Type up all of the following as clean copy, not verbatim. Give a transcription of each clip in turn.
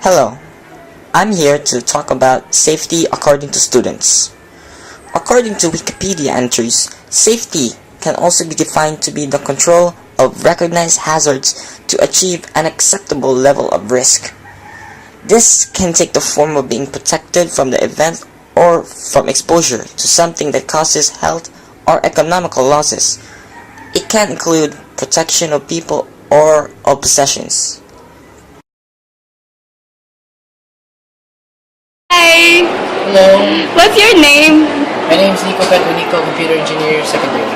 Hello, I'm here to talk about safety according to students. According to Wikipedia entries, safety can also be defined to be the control of recognized hazards to achieve an acceptable level of risk. This can take the form of being protected from the event or from exposure to something that causes health or economical losses. It can include protection of people or of possessions. Hi! Hello, What's your name? my name is Nico Petunico, Computer Engineer, Second year.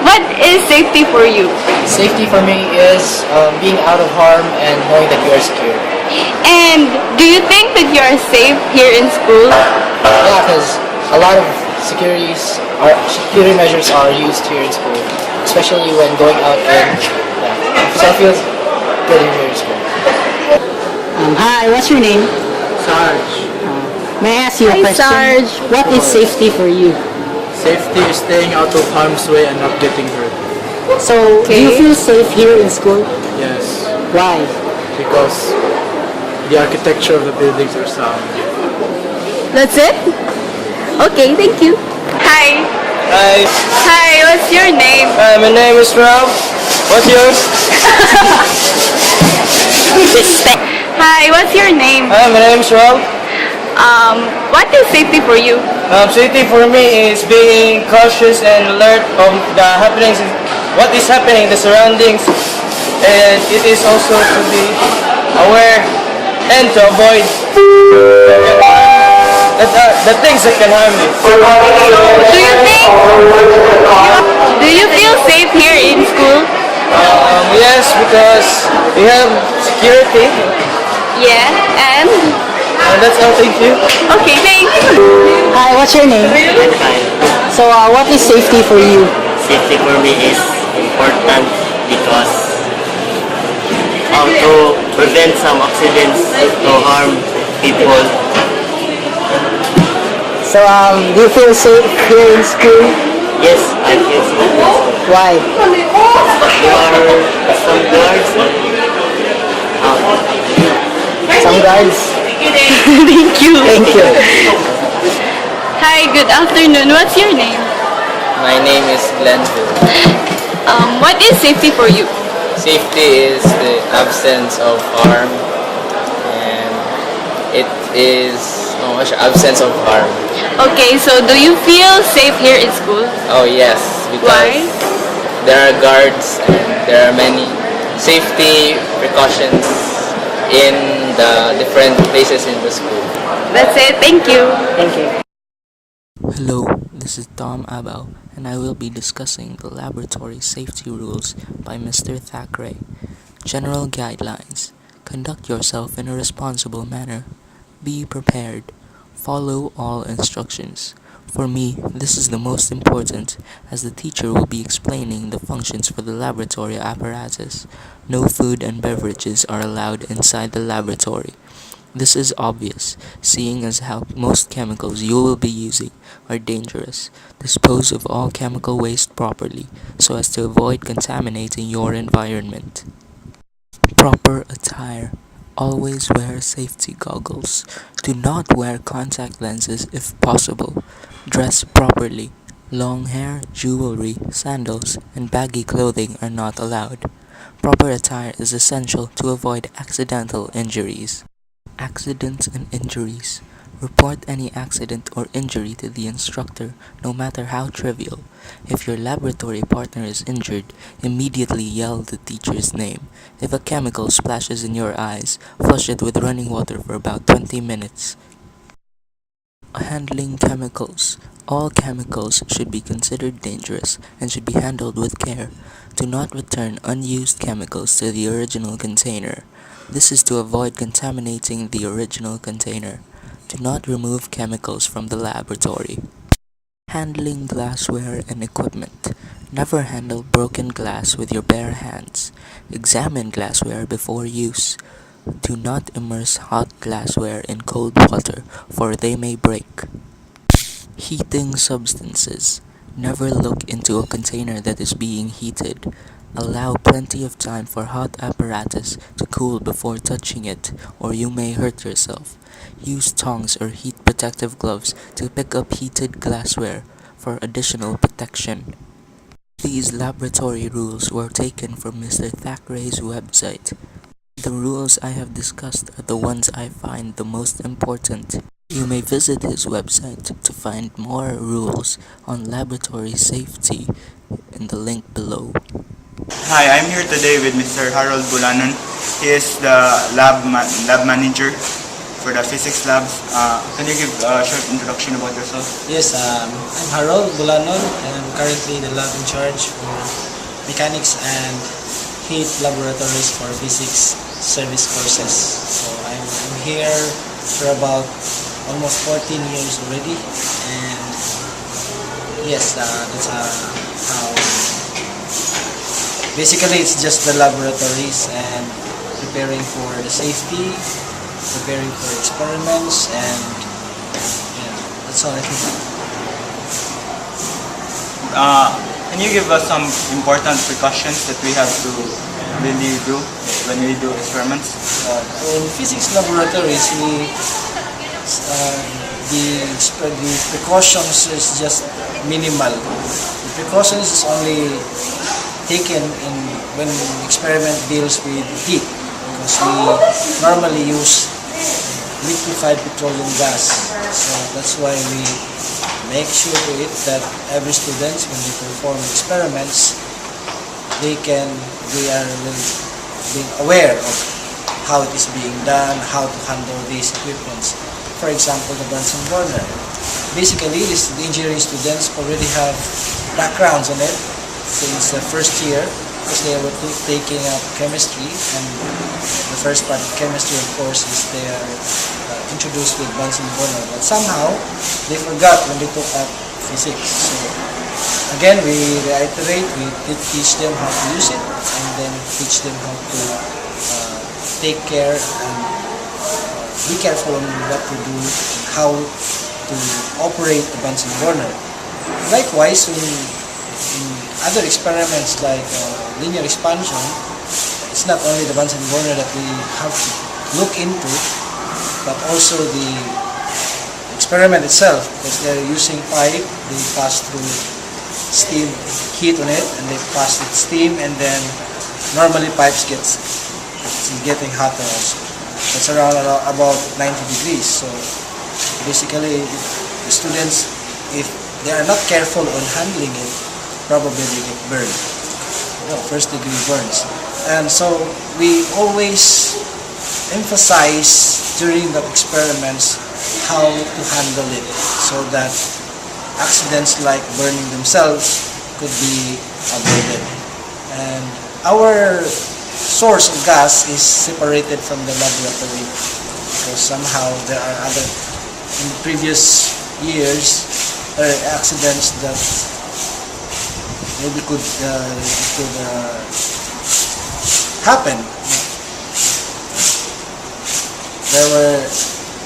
What is safety for you? Safety for me is being out of harm and knowing that you are secure. And do you think that you are safe here in school? Yeah, because a lot of security measures are used here in school, especially when going out and so I feel good here in school. Hi, what's your name? Sarge. May I ask you a Hi, question? Sarge. What is safety for you? Safety is staying out of harm's way and not getting hurt. So, do you Okay. feel safe here in school? Yes, Why? because the architecture of the buildings are sound. That's it? Okay, thank you. Hi. Hi, Hi, what's your name? my name is Ralph. What's yours? Hi, what's your name? Hi, my name is Ralph. What is safety for you? Safety for me is being cautious and alert of the happenings, what is happening, the surroundings, and it is also to be aware and to avoid the things that can harm you. Do you feel safe here in school? Yes, because we have security, Yeah, and? and that's all. Thank you. Okay, thanks. Hi, what's your name? So, what is safety for you? Safety for me is important because to prevent some accidents to harm people. So, do you feel safe here in school? Yes, I feel so. Why? There are some guards. Some guards. Thank you. Thank you. Hi, good afternoon. What's your name? My name is Glenville. What is safety for you? Safety is the absence of harm, and it is absence of harm. Okay, so do you feel safe here in school? Oh yes, because Why? there are guards and there are many safety precautions in the different places in the school. That's it. Thank you. Thank you. Hello, this is Tom Abel, and I will be discussing the laboratory safety rules by Mr. Thackeray. General guidelines. Conduct yourself in a responsible manner. Be prepared. Follow all instructions. For me, this is the most important, as the teacher will be explaining the functions for the laboratory apparatus. No food and beverages are allowed inside the laboratory. This is obvious, seeing as how most chemicals you will be using are dangerous. Dispose of all chemical waste properly, so as to avoid contaminating your environment. Proper attire. Always wear safety goggles. Do not wear contact lenses if possible. Dress properly. Long hair, jewelry, sandals, and baggy clothing are not allowed. Proper attire is essential to avoid accidental injuries. Accidents and injuries. Report any accident or injury to the instructor, no matter how trivial. If your laboratory partner is injured, immediately yell the teacher's name. If a chemical splashes in your eyes, flush it with running water for about 20 minutes. Handling chemicals. All chemicals should be considered dangerous and should be handled with care. Do not return unused chemicals to the original container. This is to avoid contaminating the original container. Do not remove chemicals from the laboratory. Handling glassware and equipment. Never handle broken glass with your bare hands. Examine glassware before use. Do not immerse hot glassware in cold water, for they may break. Heating substances. Never look into a container that is being heated. Allow plenty of time for hot apparatus to cool before touching it, or you may hurt yourself. Use tongs or heat protective gloves to pick up heated glassware for additional protection. These laboratory rules were taken from Mr. Thackeray's website. The rules I have discussed are the ones I find the most important. You may visit his website to find more rules on laboratory safety in the link below. Hi, I'm here today with Mr. Harold Bulanon. He is the lab manager for the physics labs. Can you give a short introduction about yourself? Yes, I'm Harold Bulanon and I'm currently the lab in charge for mechanics and heat laboratories for physics service courses. So I'm here for about almost 14 years already, and yes, that's how basically it's just the laboratories and preparing for the safety, preparing for experiments, and yeah, that's all I think. Can you give us some important precautions that we have to really do when we do experiments? In physics laboratories, the precautions is just minimal. The precautions is only taken when experiment deals with heat, because we normally use liquefied petroleum gas. So that's why we make sure to it that every student, when they perform experiments, they are being aware of how it is being done, how to handle these equipments. For example, the Bunsen burner. Basically, these engineering students already have backgrounds on it since the first year, because they were taking up chemistry, and the first part of chemistry, of course, is they are introduced with Bunsen burner. But somehow, they forgot when they took up physics. So again, we reiterate, we teach them how to use it, and then teach them how to take care and be careful on what to do and how to operate the Bunsen burner. Likewise, in other experiments like linear expansion, it's not only the Bunsen burner that we have to look into, but also the experiment itself, because they're using pipe, they pass through steam, heat on it, and they pass with steam, and then normally pipes it's getting hotter also. It's around about 90 degrees. So basically, the students, if they are not careful on handling it, probably they get burned. First degree burns. And so we always emphasize during the experiments how to handle it, so that accidents like burning themselves could be avoided. And our source of gas is separated from the laboratory, because somehow there are other, in previous years, there are accidents that maybe could happen. There were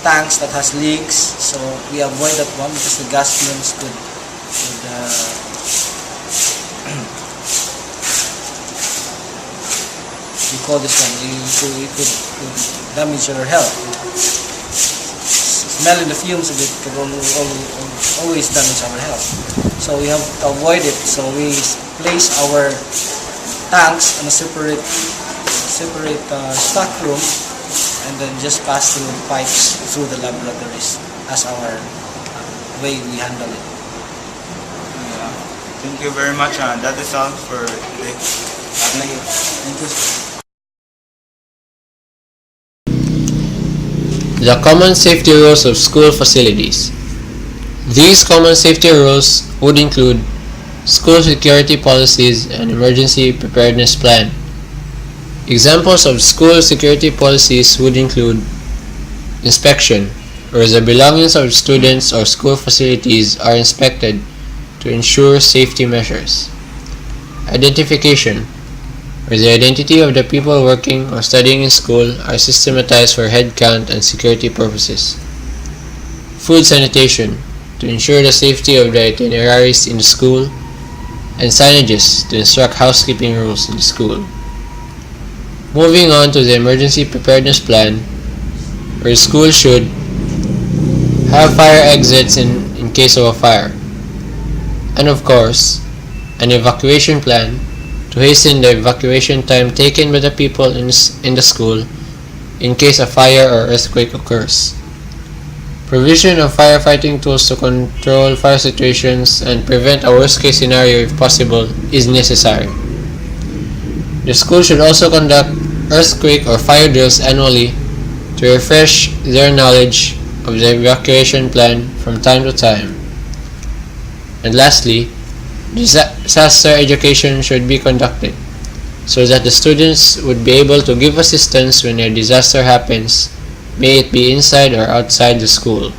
tanks that has leaks, so we avoid that one because the gas fumes could we call this one, it could damage your health. Smelling the fumes of it could always damage our health. So we have to avoid it. So we place our tanks in a separate stock room, and then just pass through pipes through the laboratories. as our way we handle it. Thank you very much. That is all for today. Thank you. Thank you. The common safety rules of school facilities. These common safety rules would include school security policies and emergency preparedness plan. Examples of school security policies would include inspection, where the belongings of students or school facilities are inspected to ensure safety measures. Identification, where the identity of the people working or studying in school are systematized for head count and security purposes. Food sanitation, to ensure the safety of the itineraries in the school, and signages to instruct housekeeping rules in the school. Moving on to the emergency preparedness plan, where school should have fire exits in case of a fire, and of course, an evacuation plan to hasten the evacuation time taken by the people in the school in case a fire or earthquake occurs. Provision of firefighting tools to control fire situations and prevent a worst-case scenario if possible is necessary. The school should also conduct earthquake or fire drills annually to refresh their knowledge of the evacuation plan from time to time. And lastly, disaster education should be conducted so that the students would be able to give assistance when a disaster happens, may it be inside or outside the school.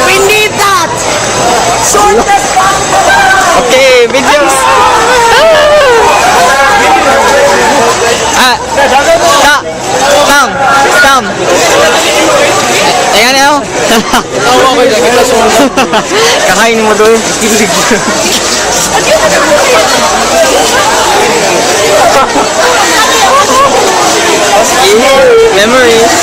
We need that! Shortest possible! Okay, video. Tam. Ayan ako. Kakain mo doon. Memories.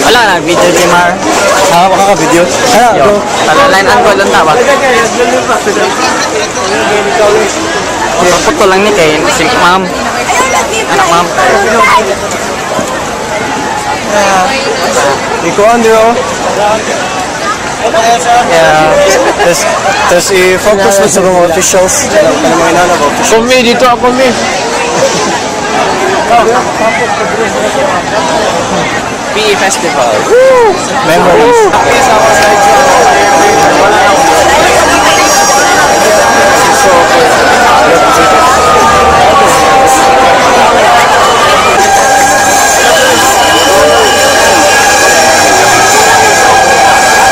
Wala na, video Jimar. Makaka-video. Yo, line-an ko lang tawag. Pagpag ko lang ni kay si ma'am. Anak ma'am. Iko Andrew. Yeah. Tapos i-focus mo sa mga officials. Ano mga inanap officials. Kumi, dito ako mi. PE Festival. Memories.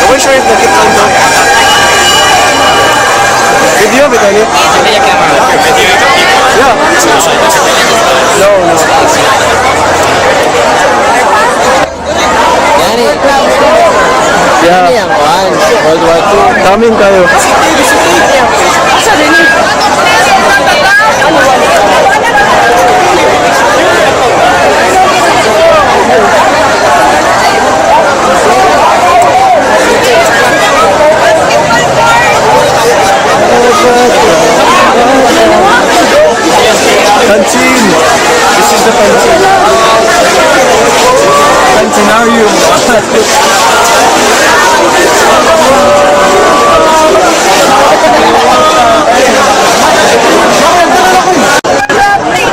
Are we sure if nakita mo? Video ba tayo? Yeah. No. Yeah. World War II. Coming kayo. Canteen. This is the canteen. Cantinarium.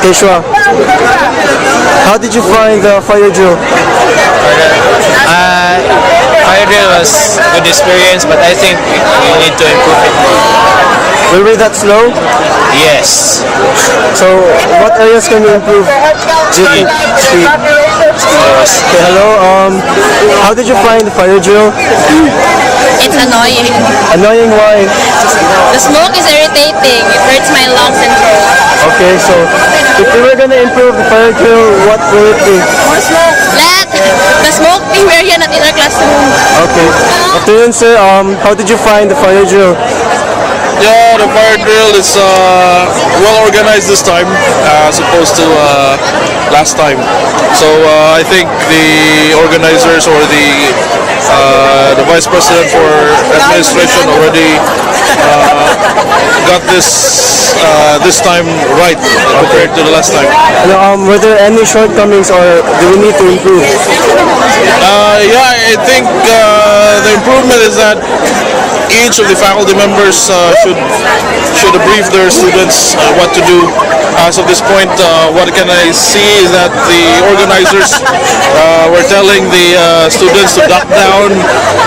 Keshwa, how did you find the fire drill? Fire drill was a good experience, but I think we need to improve it more. Were we that slow? Yes. So, what areas can we improve? Speed. Okay, hello. How did you find the fire drill? It's annoying. Annoying, why? The smoke is irritating. It hurts my lungs and throat. Okay, so if we were gonna improve the fire drill, what will it be? More smoke. Let the smoke be where you're not in our classroom. Okay. After yun, sir, how did you find the fire drill? Yeah, the fire drill is well organized this time as opposed to last time. So I think the organizers or the vice president for administration already got this time right compared to the last time. Were there any shortcomings or do we need to improve? Yeah, I think the improvement is that each of the faculty members should brief their students what to do. As of this point, what can I see is that the organizers were telling the students to duck down,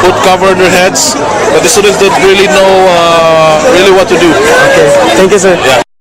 put cover on their heads, but the students don't really know really what to do. Okay, thank you, sir. Yeah.